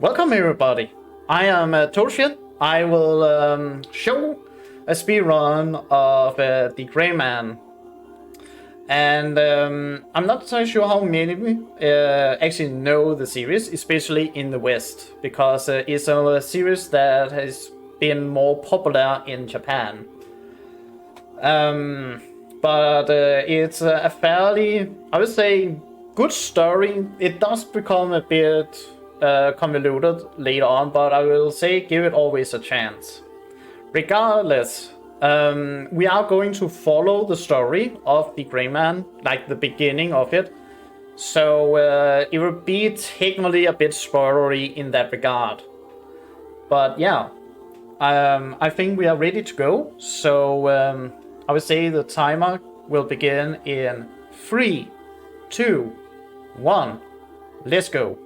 Welcome everybody, I am Toshit. I will show a speedrun of the Gray Man. And I'm not so sure how many actually know the series, especially in the West, because it's a series that has been more popular in Japan. But it's a fairly, I would say, good story. It does become a bit convoluted later on, but I will say give it always a chance. Regardless, we are going to follow the story of the Gray Man, like the beginning of it. So it will be technically a bit spoilery in that regard. But yeah, I think we are ready to go. So I would say the timer will begin in 3, 2, 1. Let's go.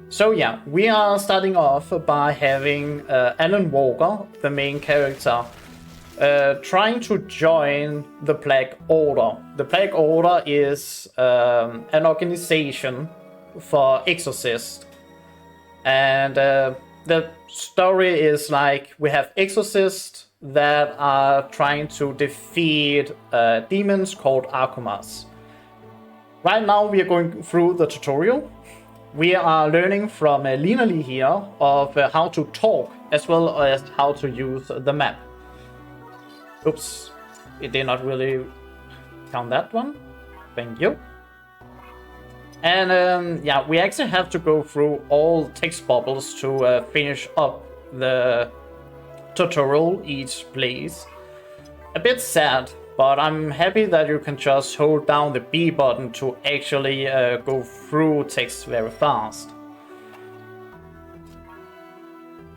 So yeah, we are starting off by having Alan Walker, the main character, trying to join the Black Order. The Black Order is an organization for exorcists. And the story is like we have exorcists that are trying to defeat demons called Akumas. Right now we are going through the tutorial. We are learning from Lina Lee here of how to talk as well as how to use the map. Oops, it did not really count that one. Thank you. And yeah, we actually have to go through all text bubbles to finish up the tutorial each place. A bit sad, but I'm happy that you can just hold down the B button to actually go through text very fast.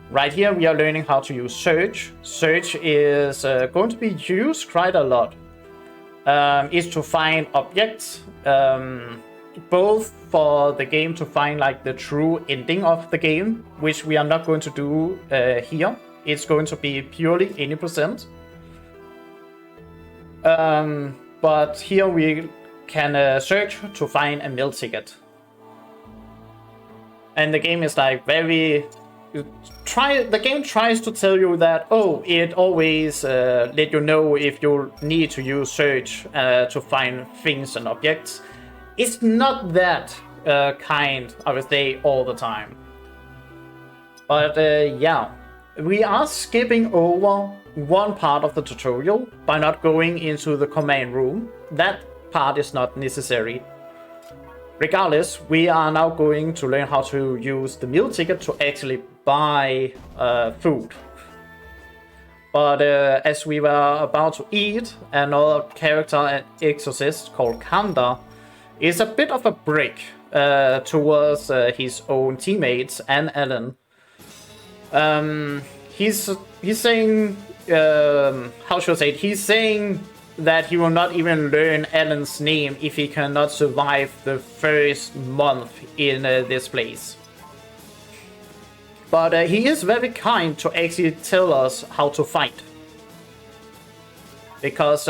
Right here we are learning how to use search. Search is going to be used quite a lot. It's to find objects, both for the game to find like the true ending of the game, which we are not going to do here. It's going to be purely any percent. But here we can search to find a meal ticket. And the game is like very... The game tries to tell you that, oh, it always let you know if you need to use search to find things and objects. It's not that kind, I would say, all the time. But yeah, we are skipping over one part of the tutorial by not going into the command room. That part is not necessary. Regardless, we are now going to learn how to use the meal ticket to actually buy food. But as we were about to eat, another character, an exorcist called Kanda, is a bit of a break towards his own teammates and Alan. He's saying, how should I say it? He's saying that he will not even learn Alan's name if he cannot survive the first month in this place. But he is very kind to actually tell us how to fight. Because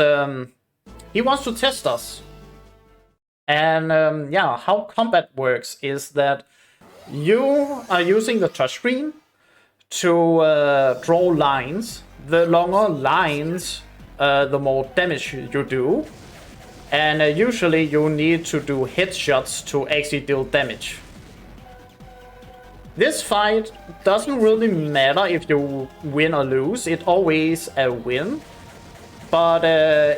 he wants to test us. And yeah, how combat works is that you are using the touchscreen to draw lines. The longer lines, the more damage you do. And usually you need to do headshots to actually deal damage. This fight doesn't really matter if you win or lose. It's always a win. But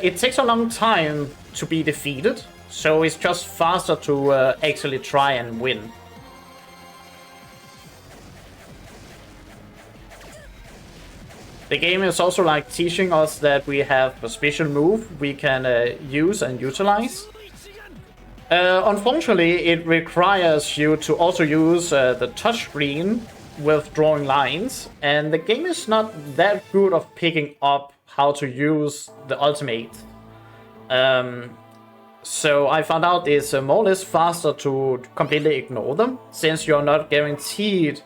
it takes a long time to be defeated. So it's just faster to actually try and win. The game is also like teaching us that we have a special move we can use and utilize. Unfortunately, it requires you to also use the touchscreen with drawing lines. And the game is not that good of picking up how to use the ultimate. So I found out it's more or less faster to completely ignore them, since you're not guaranteed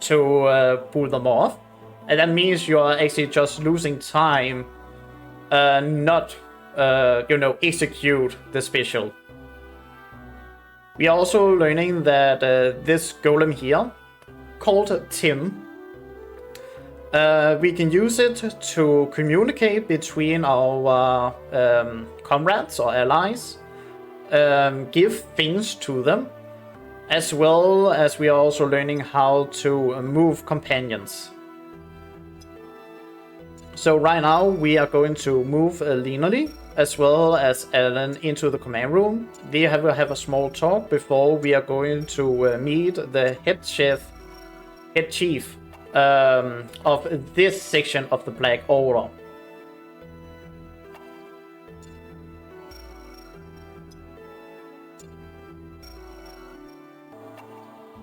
to pull them off. And that means you're actually just losing time, not, execute the special. We are also learning that this golem here, called Tim, we can use it to communicate between our comrades or allies, give things to them, as well as we are also learning how to move companions. So right now we are going to move linearly, as well as Alan into the command room. We will have a small talk before we are going to meet the head chief of this section of the Black Order.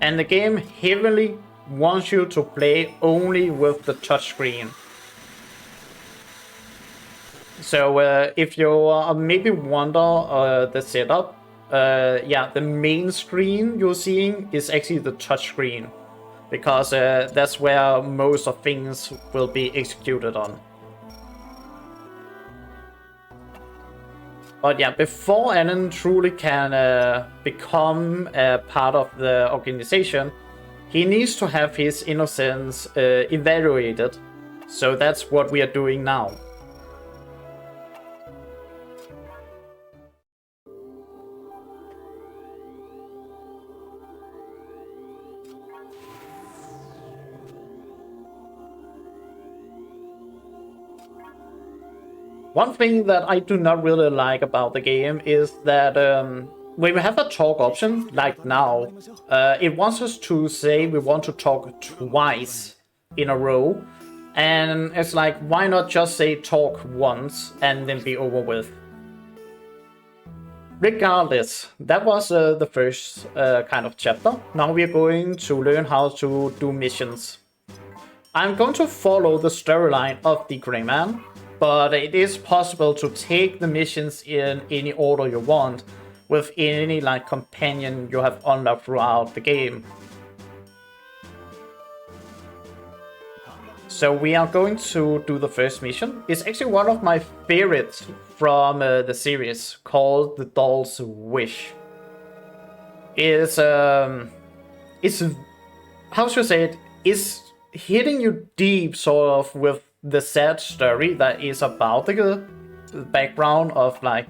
And the game heavily wants you to play only with the touchscreen. So if you maybe wonder the setup, yeah, the main screen you're seeing is actually the touchscreen, because that's where most of things will be executed on. But yeah, before Alan truly can become a part of the organization, he needs to have his innocence evaluated. So that's what we are doing now. One thing that I do not really like about the game is that when we have a talk option, like now, it wants us to say we want to talk twice in a row. And it's like, why not just say talk once and then be over with? Regardless, that was the first kind of chapter. Now we are going to learn how to do missions. I'm going to follow the storyline of the Grey Man, but it is possible to take the missions in any order you want, with any like companion you have unlocked throughout the game. So we are going to do the first mission. It's actually one of my favorites from the series, called The Doll's Wish. It's how should I say it? It's hitting you deep, sort of, with the sad story that is about the background of like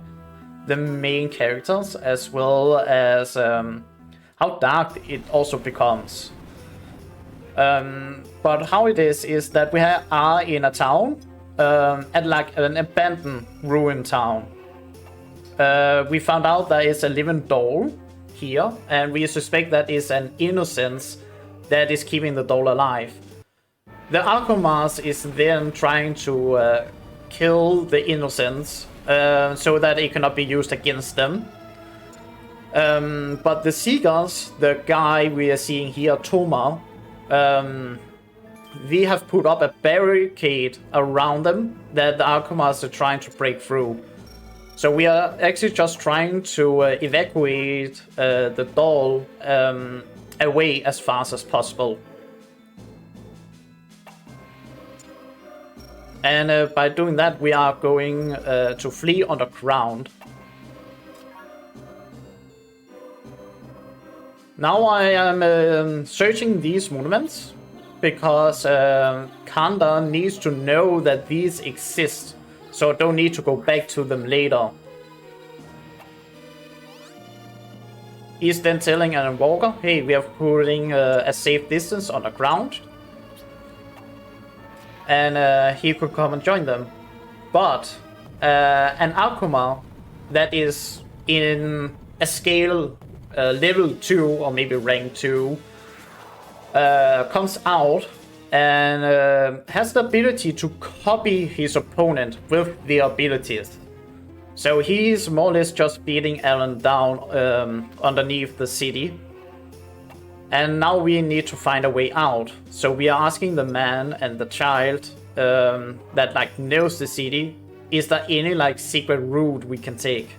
the main characters, as well as how dark it also becomes. But how it is that we are in a town, at like an abandoned ruined town. We found out there is a living doll here, and we suspect that is an innocence that is keeping the doll alive. The Alchemist is then trying to kill the innocents so that it cannot be used against them. But the Seagulls, the guy we are seeing here, Toma, we have put up a barricade around them that the Alchemists are trying to break through. So we are actually just trying to evacuate the doll away as fast as possible. And by doing that, we are going to flee underground. Now I am searching these monuments because Kanda needs to know that these exist, so I don't need to go back to them later. He's then telling Alan Walker, hey, we are putting a safe distance underground. And he could come and join them. But an Akuma that is in a scale level 2 or maybe rank 2 comes out and has the ability to copy his opponent with the abilities. So he's more or less just beating Alan down underneath the city. And now we need to find a way out. So we are asking the man and the child that like knows the city, is there any like secret route we can take?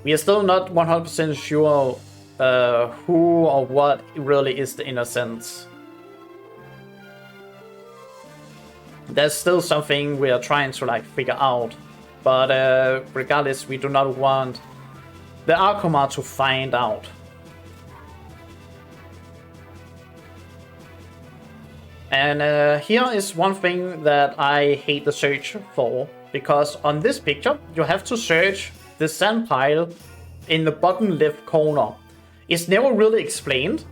We are still not 100% sure who or what really is the innocence. There's still something we are trying to like figure out. But regardless, we do not want the Akuma to find out. And here is one thing that I hate the search for, because on this picture you have to search the sand pile in the bottom left corner. It's never really explained.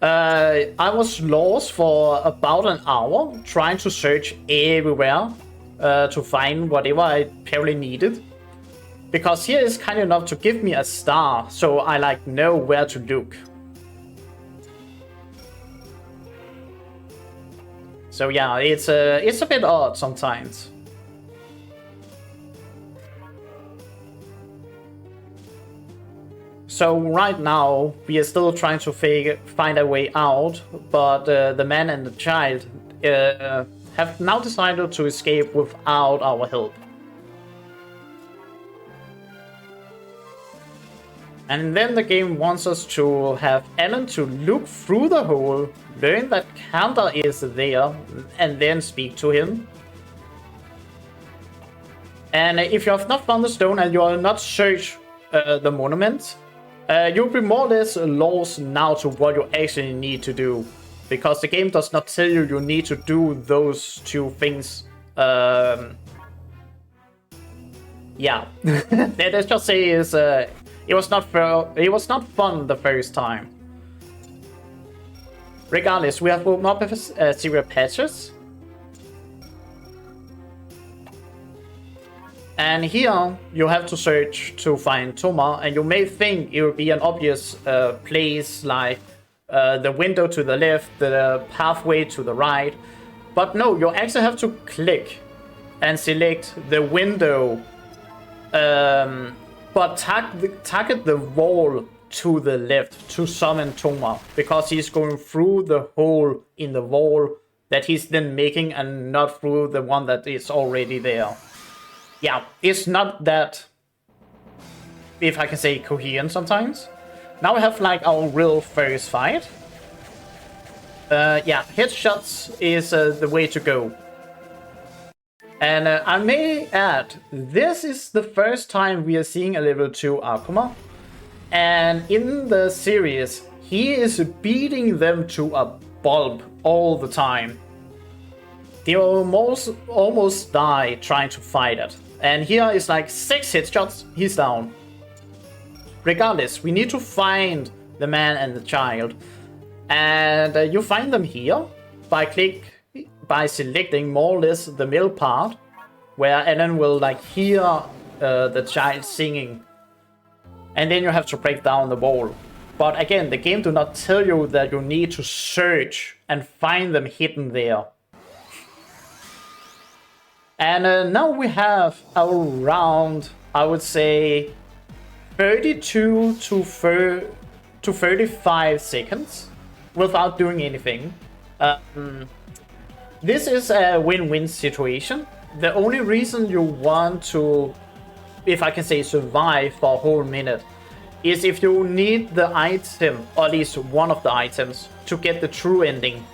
I was lost for about an hour trying to search everywhere to find whatever I apparently needed. Because here is kind enough to give me a star, so I like know where to look. So yeah, it's a bit odd sometimes. So right now we are still trying to find a way out, but the man and the child have now decided to escape without our help. And then the game wants us to have Alan to look through the hole, learn that Kanda is there, and then speak to him. And if you have not found the stone and you are not searched the monument, you'll be more or less lost now to what you actually need to do. Because the game does not tell you need to do those two things. Yeah, let's just say it was not fun the first time. Regardless, we have opened up secret patches. And here you have to search to find Toma, and you may think it would be an obvious place like the window to the left, the pathway to the right. But no, you actually have to click and select the window, but target the wall to the left to summon Toma, because he's going through the hole in the wall that he's then making and not through the one that is already there. Yeah, it's not that, if I can say, coherent sometimes. Now we have like our real first fight. Yeah, headshots is the way to go. And I may add, this is the first time we are seeing a level 2 Akuma. And in the series, he is beating them to a pulp all the time. They almost die trying to fight it. And here is like 6 headshots, he's down. Regardless, we need to find the man and the child. And you find them here by selecting more or less the middle part, where Alan will like hear the child singing. And then you have to break down the wall. But again, the game do not tell you that you need to search and find them hidden there. And now we have around, I would say, 32 to 35 seconds without doing anything. This is a win-win situation. The only reason you want to, if I can say, survive for a whole minute is if you need the item, or at least one of the items, to get the true ending.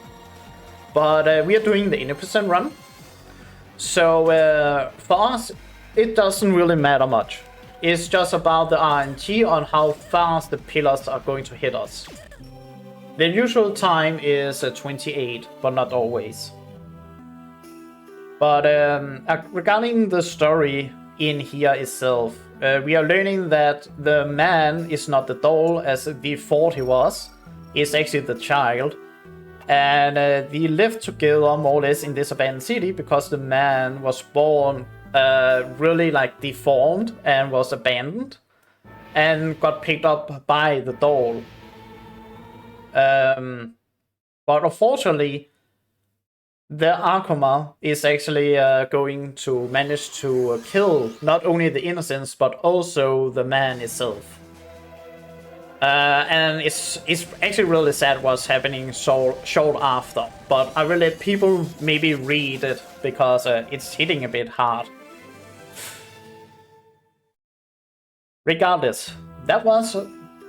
But we are doing the 80% run. So for us, it doesn't really matter much. It's just about the RNG on how fast the pillars are going to hit us. The usual time is 28, but not always. But regarding the story in here itself, we are learning that the man is not the doll as we thought he was. It's actually the child. And they lived together more or less in this abandoned city because the man was born really like deformed and was abandoned and got picked up by the doll. But unfortunately, the Akuma is actually going to manage to kill not only the innocents but also the man itself. And it's actually really sad what's happening so short after, but I will let people maybe read it because it's hitting a bit hard. Regardless, that was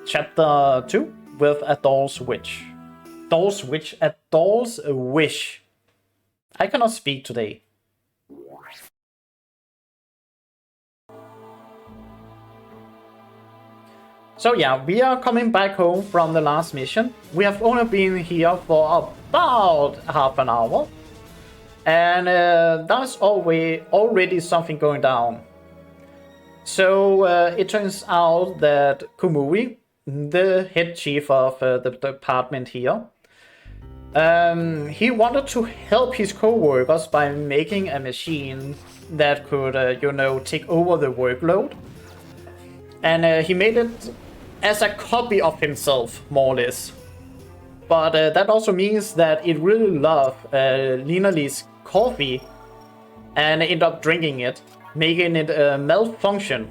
chapter 2 with A Doll's Wish. A Doll's Wish. I cannot speak today. So yeah, we are coming back home from the last mission. We have only been here for about half an hour. And that's already something going down. So it turns out that Kumui, the head chief of the department here, he wanted to help his co-workers by making a machine that could, take over the workload. And he made it as a copy of himself, more or less. But that also means that it really loved Lina Lee's coffee and ended up drinking it, making it malfunction.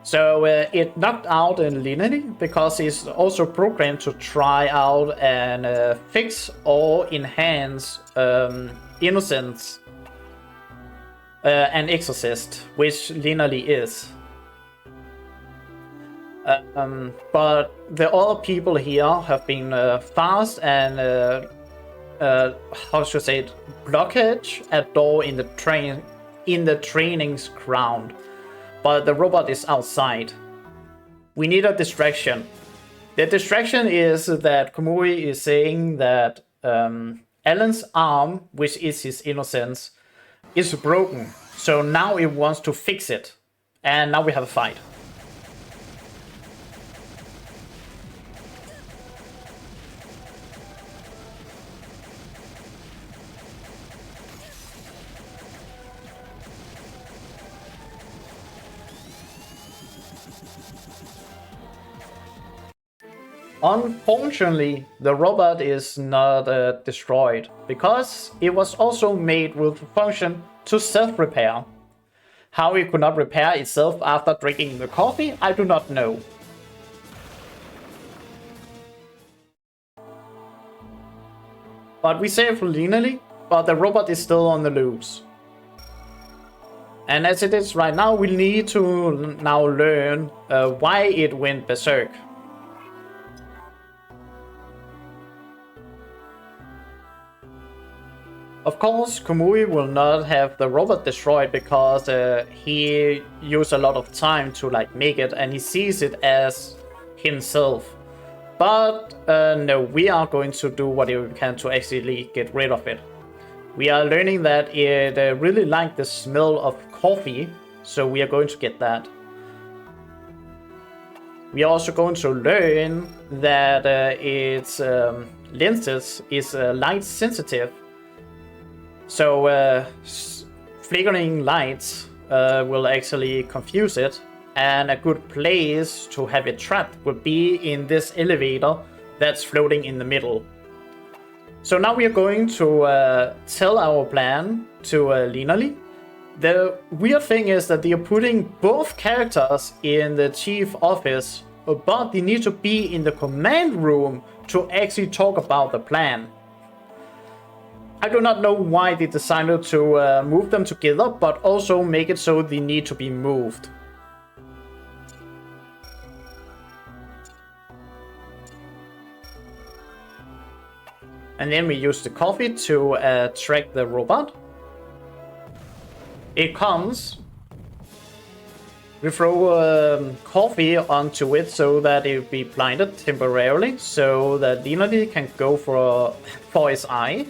So it knocked out Lina Lee because it's also programmed to try out and fix or enhance innocence and exorcist, which Lina Lee is. But the other people here have been fast and how should I say it, blockage a door in the training's ground. But the robot is outside. We need a distraction. The distraction is that Kumui is saying that Alan's arm, which is his innocence, is broken. So now it wants to fix it. And now we have a fight. Unfortunately, the robot is not destroyed, because it was also made with function to self-repair. How it could not repair itself after drinking the coffee, I do not know. But we saved Lina Lee, but the robot is still on the loose. And as it is right now, we need to now learn why it went berserk. Of course, Kumui will not have the robot destroyed because he used a lot of time to make it, and he sees it as himself. But no, we are going to do whatever we can to actually get rid of it. We are learning that it really liked the smell of coffee, so we are going to get that. We are also going to learn that its lenses is light sensitive. So flickering lights will actually confuse it, and a good place to have it trapped would be in this elevator that's floating in the middle. So now we are going to tell our plan to Lina Lee. The weird thing is that they are putting both characters in the chief office, but they need to be in the command room to actually talk about the plan. I do not know why they decided to move them together, but also make it so they need to be moved. And then we use the coffee to track the robot. It comes. We throw coffee onto it so that it will be blinded temporarily, so that Lina Lee can go for his eye.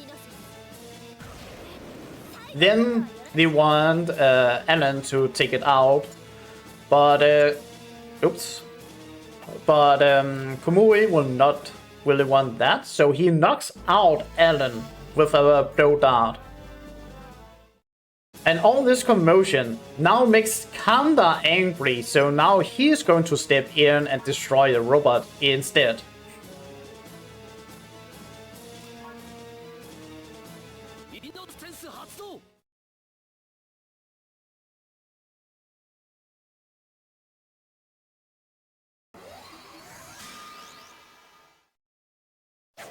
Then they want Alan to take it out, but Kumui will not really want that, so he knocks out Alan with a blow dart. And all this commotion now makes Kanda angry, so now he's going to step in and destroy the robot instead.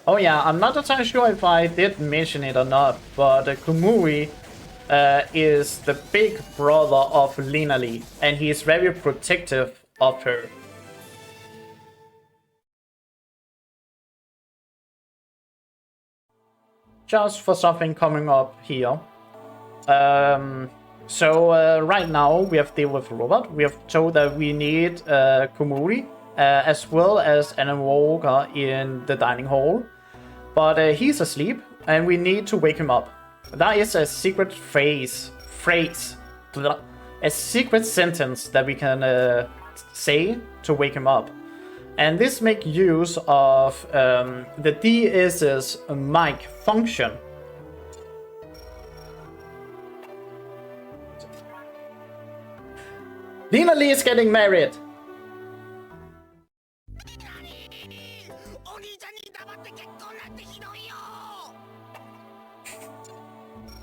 Oh yeah, I'm not entirely sure if I did mention it or not, but Kumui is the big brother of Lina Lee, and he is very protective of her. Just for something coming up here. So right now we have dealt with robot. We have told that we need Komuri as well as an invoker in the dining hall. But he's asleep and we need to wake him up. That is a secret phrase, a secret sentence that we can say to wake him up. And this makes use of the DS's mic function. Lina Lee is getting married.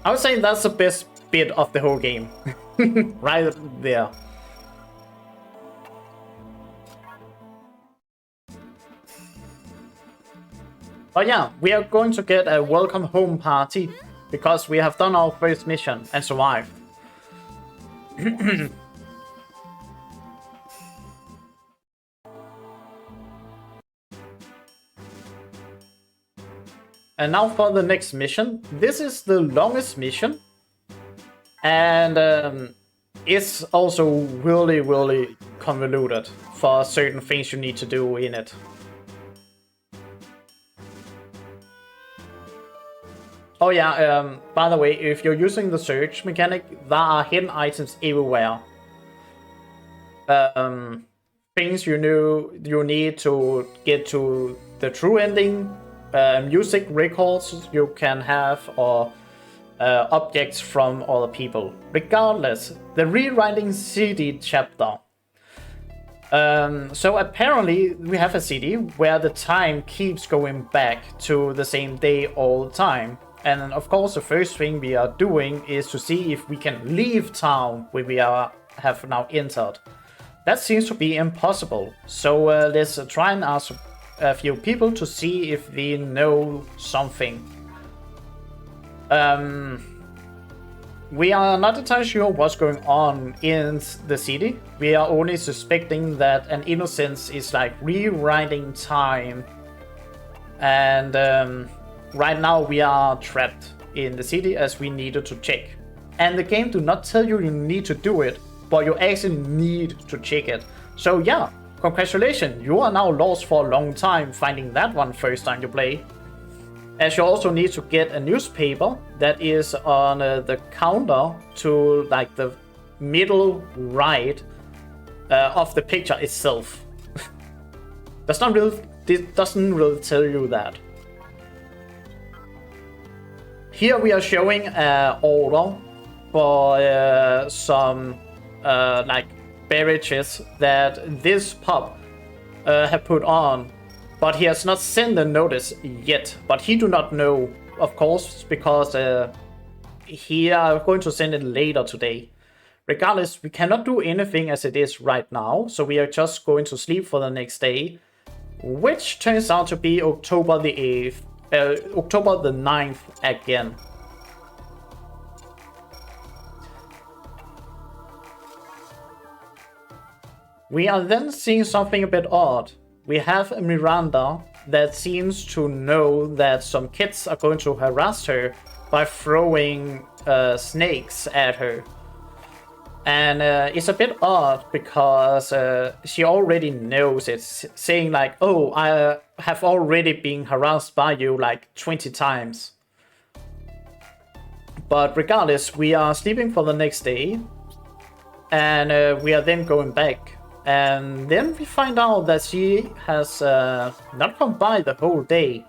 I would say that's the best bit of the whole game. Right there. But yeah, we are going to get a welcome home party because we have done our first mission and survived. And now for the next mission. This is the longest mission. And it's also really convoluted for certain things you need to do in it. Oh yeah, by the way, if you're using the search mechanic, there are hidden items everywhere. Things you need to get to the true ending. Music records you can have, or objects from other people. Regardless, the rewriting CD chapter. So apparently we have a CD where the time keeps going back to the same day all the time. And of course the first thing we are doing is to see if we can leave town where we have now entered. That seems to be impossible. So let's try and ask a few people to see if they know something. We are not entirely sure what's going on in the city. We are only suspecting that an innocence is like rewriting time. And right now we are trapped in the city as we needed to check. And the game do not tell you need to do it, but you actually need to check it. So yeah. Congratulations, you are now lost for a long time finding that one first time you play. As you also need to get a newspaper that is on the counter to like the middle right of the picture itself. Doesn't really tell you that. Here we are showing an order for some like beverages that this pub have put on, but he has not sent the notice yet. But he do not know, of course, because he are going to send it later today. Regardless, we cannot do anything as it is right now, so we are just going to sleep for the next day, which turns out to be October the 8th, October the 9th again. We are then seeing something a bit odd. We have a Miranda that seems to know that some kids are going to harass her by throwing snakes at her. And it's a bit odd because she already knows it, saying like, oh, I have already been harassed by you like 20 times. But regardless, we are sleeping for the next day. And we are then going back. And then we find out that she has not come by the whole day,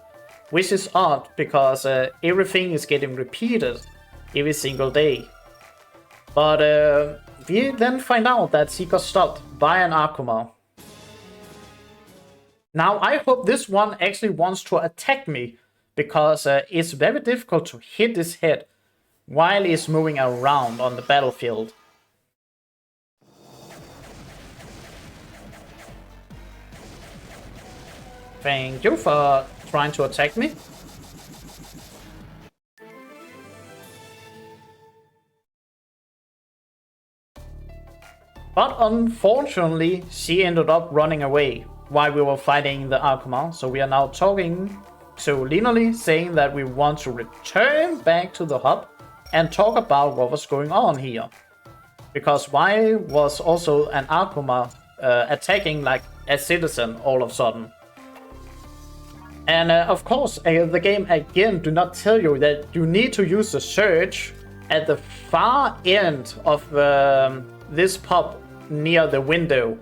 which is odd because everything is getting repeated every single day. But we then find out that she got stopped by an Akuma. Now I hope this one actually wants to attack me, because it's very difficult to hit his head while he's moving around on the battlefield. Thank you for trying to attack me. But unfortunately, she ended up running away while we were fighting the Akuma. So we are now talking to Lina Lee, saying that we want to return back to the hub and talk about what was going on here. Because why was also an Akuma attacking like a citizen all of a sudden? And of course, the game again do not tell you that you need to use the search at the far end of this pub near the window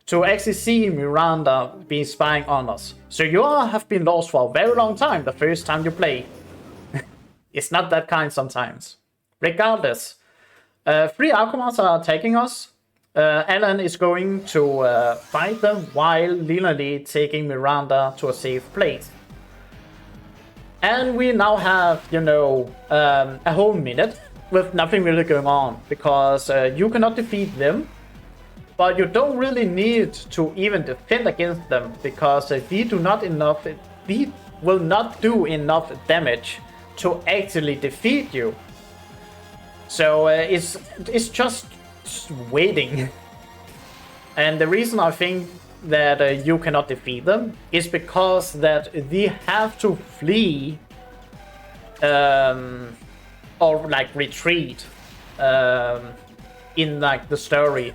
to actually see Miranda be spying on us. So you all have been lost for a very long time the first time you play. It's not that kind sometimes. Regardless, 3 Akumas are attacking us. Alan is going to fight them while Lina taking Miranda to a safe place. And we now have, you know, a whole minute with nothing really going on, because you cannot defeat them, but you don't really need to even defend against them, because we will not do enough damage to actually defeat you. So it's just waiting. And the reason I think that you cannot defeat them is because that we have to flee or like retreat in like the story.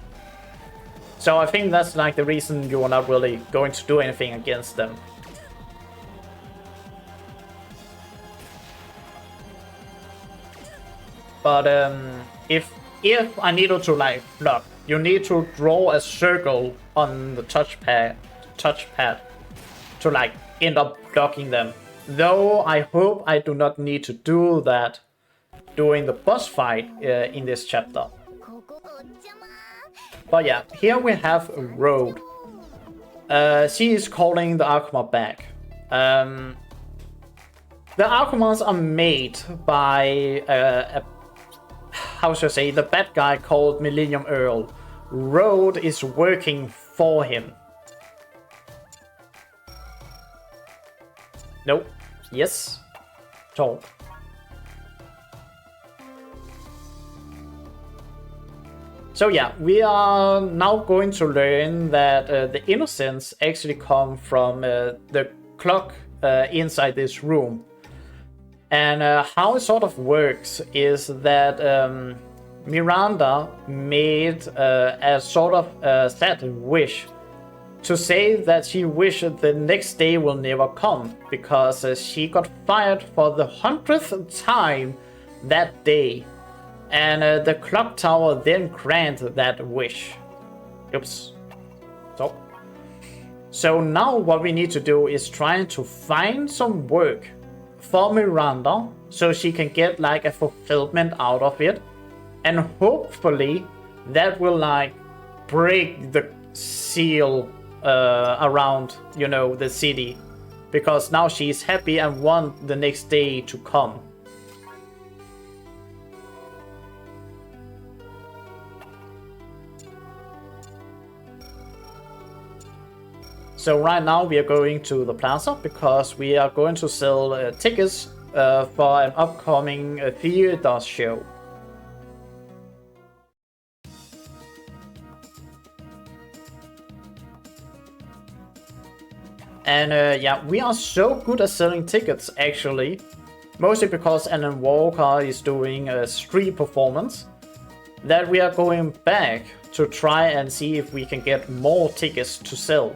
So I think that's like the reason you are not really going to do anything against them. But if I needed to like block, you need to draw a circle on the touchpad to like end up blocking them. Though I hope I do not need to do that during the boss fight in this chapter. But yeah, here we have Road. She is calling the Akuma back. The Akumas are made by how should I say, the bad guy called Millennium Earl. Road is working for him. Nope. Yes. Talk. So yeah, we are now going to learn that the innocents actually come from the clock inside this room. And how it sort of works is that Miranda made a sort of sad wish to say that she wished the next day will never come, because she got fired for the 100th time that day. And the clock tower then granted that wish. Oops. So now what we need to do is try to find some work for Miranda so she can get like a fulfillment out of it. And hopefully that will like break the seal around, you know, the city. Because now she's happy and want the next day to come. So right now we are going to the plaza because we are going to sell tickets for an upcoming theater show. And yeah, we are so good at selling tickets actually. Mostly because Alan Walker is doing a street performance. That we are going back to try and see if we can get more tickets to sell.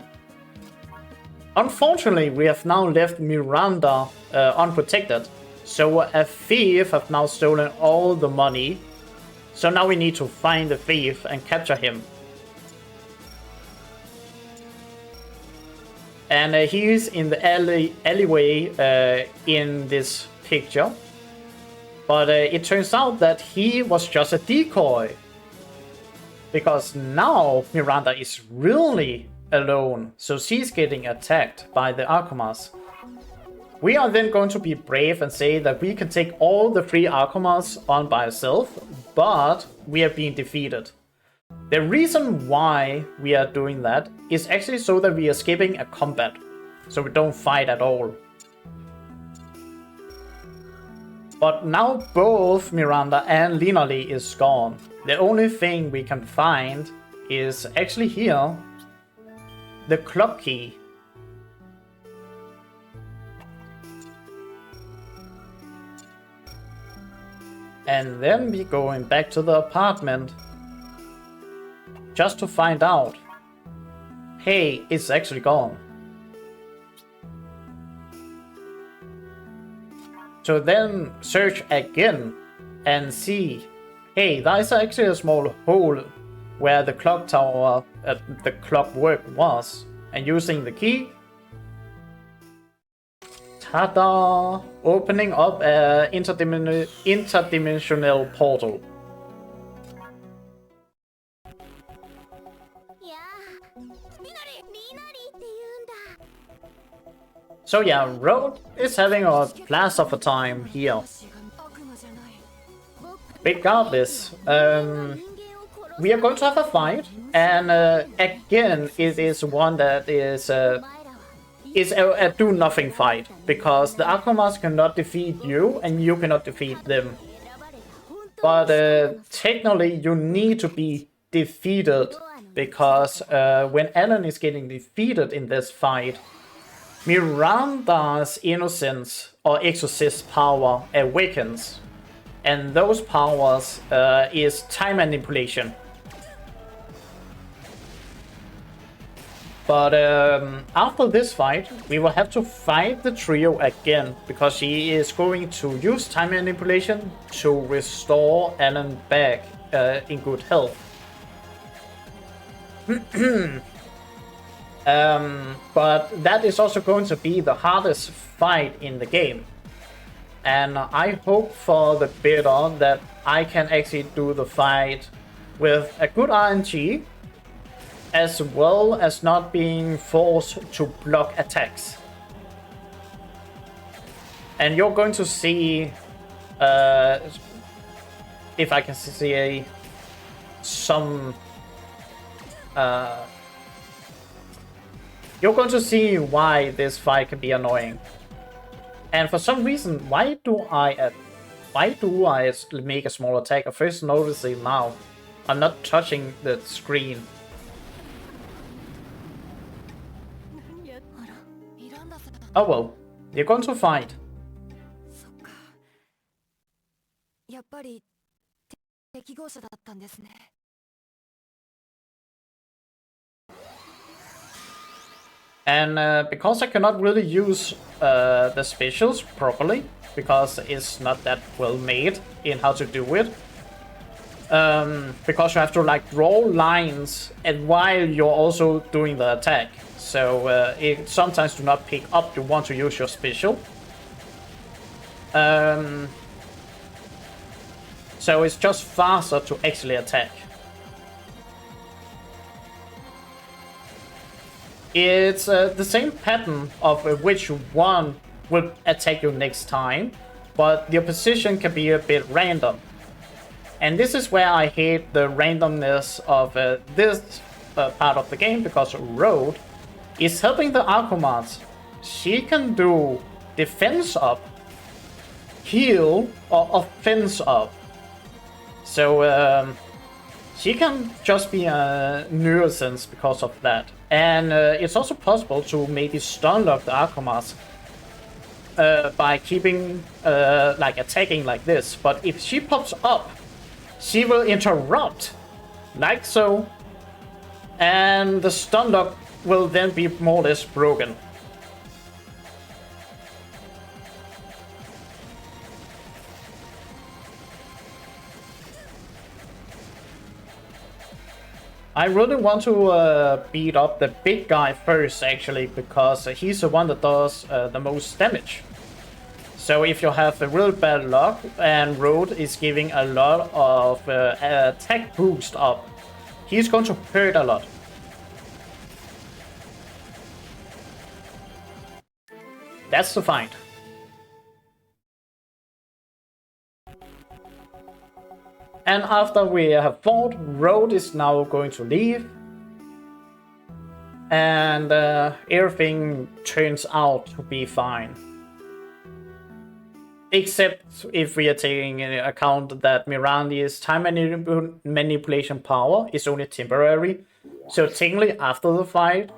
Unfortunately, we have now left Miranda unprotected. So a thief have now stolen all the money. So now we need to find the thief and capture him. And he is in the alleyway in this picture. But it turns out that he was just a decoy. Because now Miranda is really alone. So she's getting attacked by the Akumas. We are then going to be brave and say that we can take all the 3 Akumas on by ourselves. But we are being defeated. The reason why we are doing that is actually so that we are skipping a combat. So we don't fight at all. But now both Miranda and Lina Lee is gone. The only thing we can find is actually here. The clock key. And then we going back to the apartment. Just to find out. Hey, it's actually gone. So then search again and see. Hey, there's actually a small hole where the clock tower, the clockwork was. And using the key, ta-da! Opening up an interdimensional portal. So yeah, Road is having a blast of a time here. Regardless, we are going to have a fight, and again, it is one that is a do-nothing fight, because the Akumas cannot defeat you, and you cannot defeat them. But technically, you need to be defeated, because when Alan is getting defeated in this fight, Miranda's innocence or exorcist power awakens, and those powers is time manipulation. But after this fight, we will have to fight the trio again, because she is going to use time manipulation to restore Alan back in good health. But that is also going to be the hardest fight in the game. And I hope for the better that I can actually do the fight with a good RNG, as well as not being forced to block attacks. And you're going to see, if I can see some... you're going to see why this fight can be annoying. And for some reason, why do I make a small attack? I first notice it now. I'm not touching the screen. Oh well, you're going to fight. And because I cannot really use the specials properly, because it's not that well made in how to do it. Because you have to like draw lines and while you're also doing the attack. So it sometimes do not pick up you want to use your special. So it's just faster to actually attack. It's the same pattern of which one will attack you next time, but your position can be a bit random. And this is where I hate the randomness of this part of the game, because Road is helping the Akumas. She can do defense up, heal, or offense up. So she can just be a nuisance because of that. And it's also possible to maybe stun lock the Akumas by keeping like attacking like this. But if she pops up, she will interrupt like so, and the stun lock will then be more or less broken. I really want to beat up the big guy first, actually, because he's the one that does the most damage. So if you have a really bad luck and Road is giving a lot of attack boost up, he's going to hurt a lot. That's the fight. And after we have fought, Road is now going to leave. And everything turns out to be fine. Except if we are taking into account that Miranda's time manipulation power is only temporary. So technically after the fight,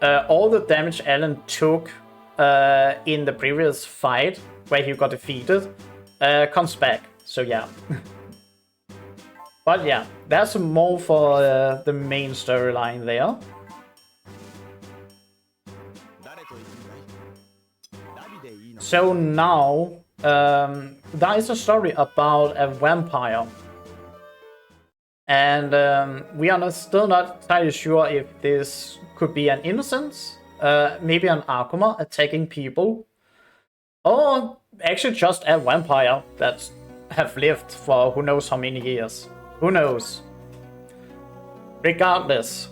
all the damage Alan took in the previous fight, where he got defeated, comes back. So yeah. But yeah, that's more for the main storyline there. So now, there is a story about a vampire. And we are still not entirely sure if this could be an innocence, maybe an Akuma attacking people, or actually just a vampire that have lived for who knows how many years. Who knows? Regardless,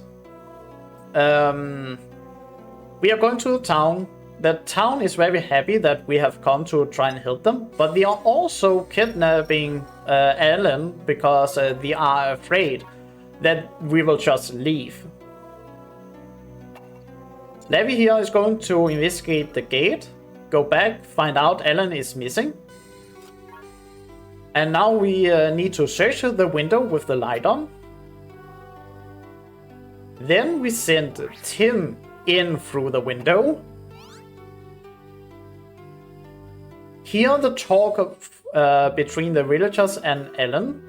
we are going to the town. The town is very happy that we have come to try and help them, but they are also kidnapping Alan because they are afraid that we will just leave. Levi here is going to investigate the gate, go back, find out Alan is missing. And now we need to search the window with the light on. Then we send Tim in through the window. Hear the talk of, between the villagers and Ellen.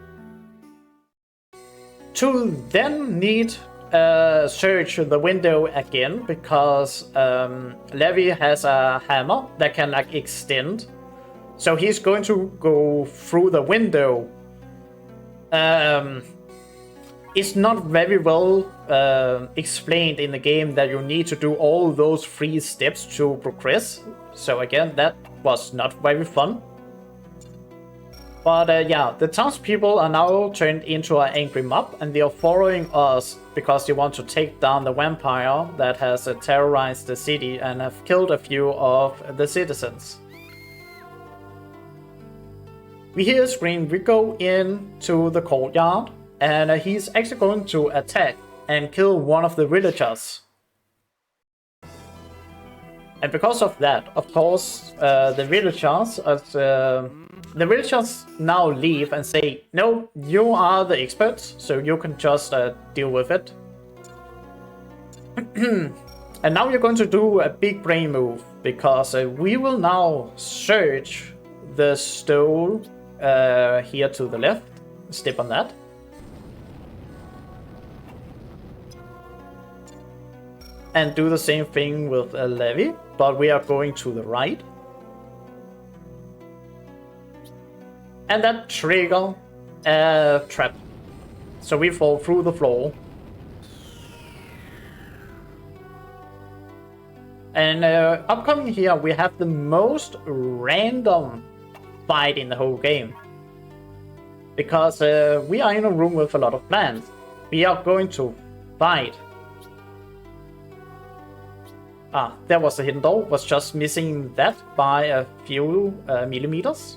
To then need search the window again because Levi has a hammer that can like extend. So he's going to go through the window. It's not very well explained in the game that you need to do all those 3 steps to progress. So again, that was not very fun. But yeah, the townspeople are now turned into an angry mob and they are following us because they want to take down the vampire that has terrorized the city and have killed a few of the citizens. We hear a scream, we go into the courtyard and he's actually going to attack and kill one of the villagers. And because of that, of course, the villagers now leave and say, no, you are the experts, so you can just deal with it. And now we're going to do a big brain move, because we will now search the stone here to the left. Step on that. And do the same thing with Levi, but we are going to the right. And that trigger a trap. So we fall through the floor. And upcoming here, we have the most random fight in the whole game. Because we are in a room with a lot of plants. We are going to fight. Ah, there was a hidden door. Was just missing that by a few millimeters.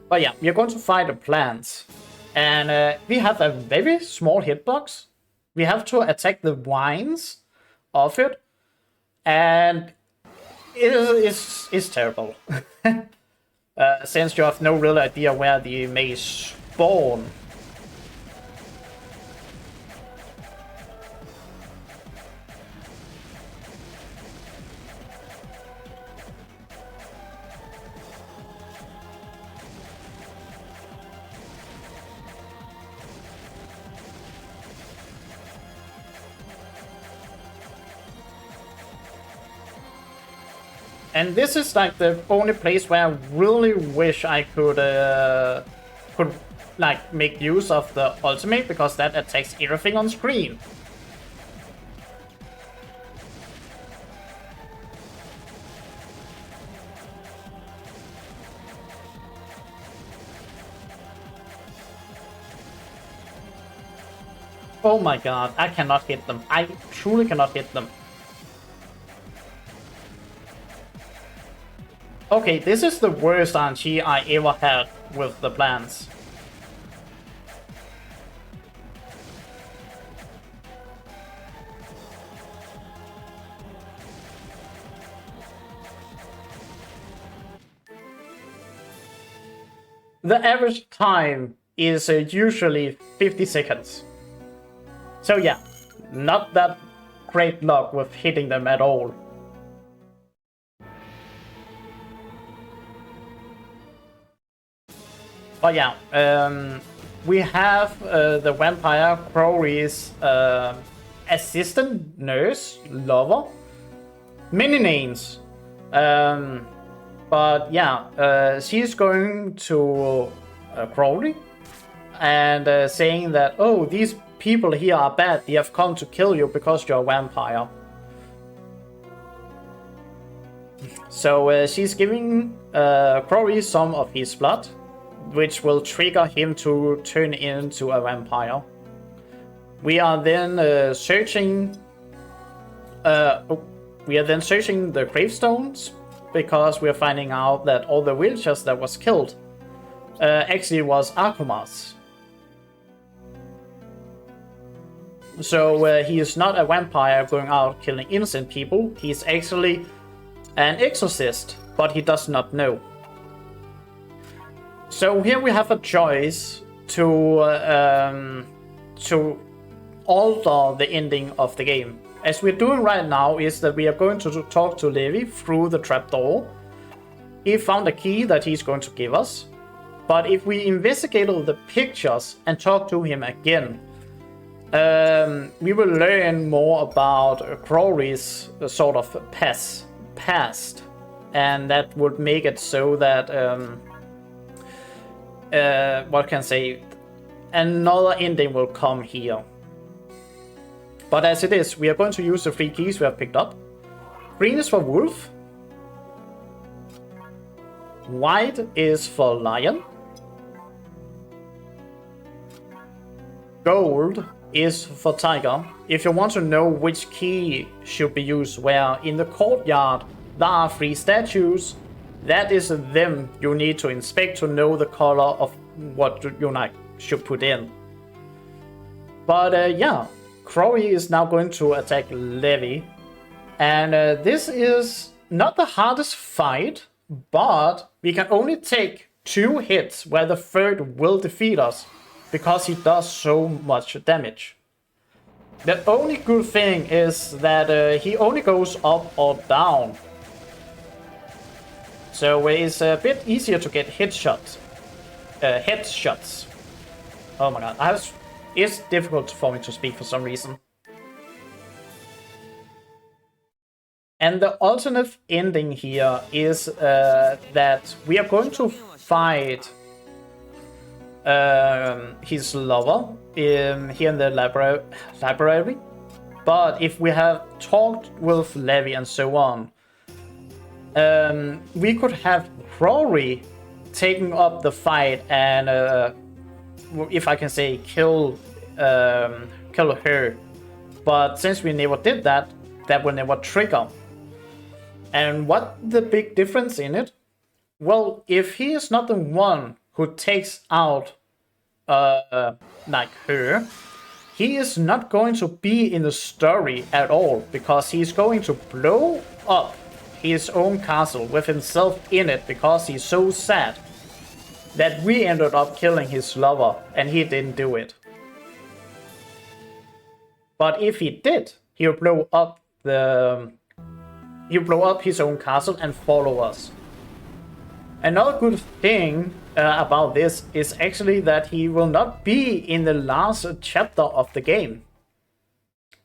But yeah, we are going to fight the plants. And we have a very small hitbox. We have to attack the vines of it. And it's terrible. Since you have no real idea where they may spawn. And this is like the only place where I really wish I could like make use of the ultimate, because that attacks everything on screen. Oh my god, I cannot hit them. I truly cannot hit them. Okay, this is the worst RNG I ever had with the plants. The average time is usually 50 seconds. So yeah, not that great luck with hitting them at all. But yeah, we have the vampire Crowley's assistant, nurse, lover, many names. But yeah, she's going to Crowley and saying that, oh, these people here are bad. They have come to kill you because you're a vampire. So she's giving Crowley some of his blood, which will trigger him to turn into a vampire. We are then searching. We are then searching the gravestones because we are finding out that all the villagers that was killed actually was Akumas. So he is not a vampire going out killing innocent people. He's actually an exorcist, but he does not know. So here we have a choice to alter the ending of the game. As we're doing right now is that we are going to talk to Levi through the trapdoor. He found a key that he's going to give us. But if we investigate all the pictures and talk to him again, we will learn more about Crowley's sort of past. And that would make it so that, what can I say, another ending will come here. But as it is, we are going to use the 3 keys we have picked up. Green is for wolf. White is for lion. Gold is for tiger. If you want to know which key should be used where, in the courtyard there are 3 statues. That is them you need to inspect to know the color of what you should put in. But yeah, Crowley is now going to attack Levi. And this is not the hardest fight, but we can only take 2 hits where the 3rd will defeat us because he does so much damage. The only good thing is that he only goes up or down. So it's a bit easier to get headshots. Oh my god, it's difficult for me to speak for some reason. And the alternate ending here is that we are going to fight his lover here in the library. But if we have talked with Levi and so on, we could have Crowley taking up the fight and, if I can say, kill her. But since we never did that, that will never trigger. And what the big difference in it? Well, if he is not the one who takes out like her, he is not going to be in the story at all, because he's going to blow up his own castle with himself in it because he's so sad that we ended up killing his lover and he didn't do it. But if he did, he'll blow up his own castle and follow us. Another good thing about this is actually that he will not be in the last chapter of the game.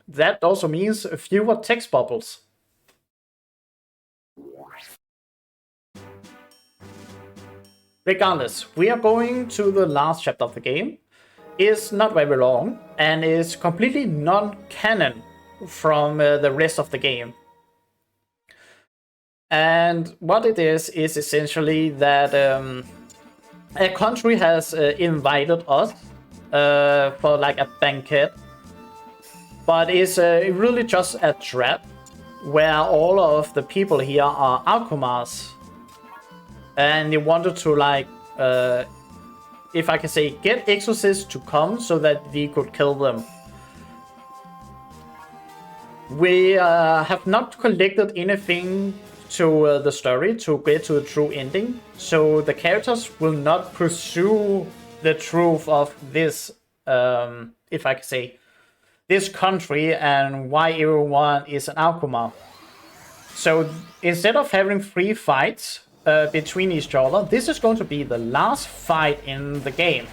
That also means fewer text bubbles. Regardless, we are going to the last chapter of the game. It's not very long and is completely non-canon from the rest of the game. And what it is essentially that a country has invited us for like a banquet, but it's really just a trap where all of the people here are Akumas, and they wanted to like, if I can say, get exorcists to come so that we could kill them. We have not collected anything to the story to get to the true ending, so the characters will not pursue the truth of this, if I can say, this country and why everyone is an Akuma. So instead of having 3 fights, between each other. This is going to be the last fight in the game.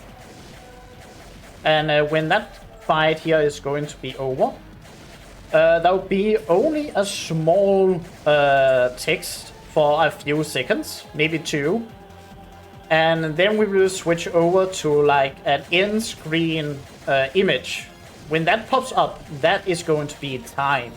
And when that fight here is going to be over, there will be only a small text for a few seconds, maybe 2. And then we will switch over to like an end screen image. When that pops up, that is going to be time.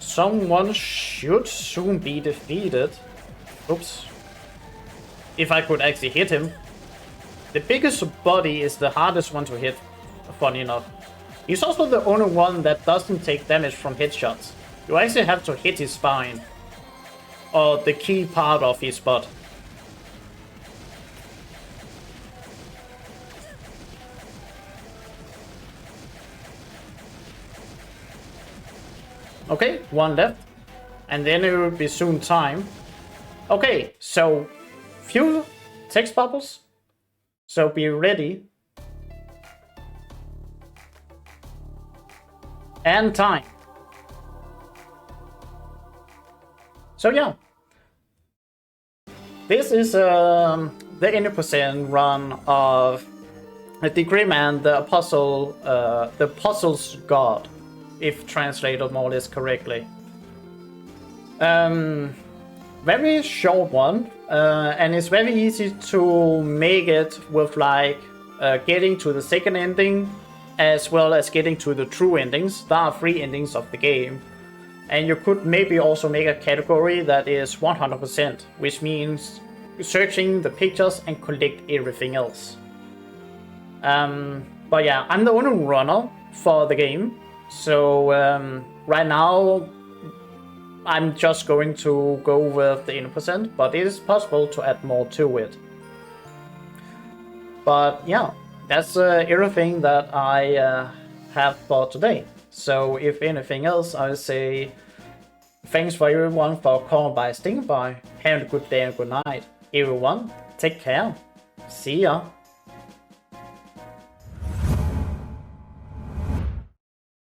Someone should soon be defeated. Oops. If I could actually hit him. The biggest body is the hardest one to hit, funny enough. He's also the only one that doesn't take damage from headshots. You actually have to hit his spine. Or the key part of his butt. Okay, 1 left. And then it will be soon time. Okay, so few text bubbles. So be ready. And time. So yeah. This is the 80% run of the Greyman, the Apostle, the Puzzle's God. If translated more or less correctly. Very short one, and it's very easy to make it with like getting to the second ending as well as getting to the true endings. There are 3 endings of the game, and you could maybe also make a category that is 100%, which means searching the pictures and collect everything else. But yeah, I'm the only runner for the game. So right now I'm just going to go with the 80%, but it is possible to add more to it. But yeah, that's everything that I have for today. So if anything else, I would say thanks for everyone for calling by Sting by. Have a good day and good night. Everyone, take care. See ya.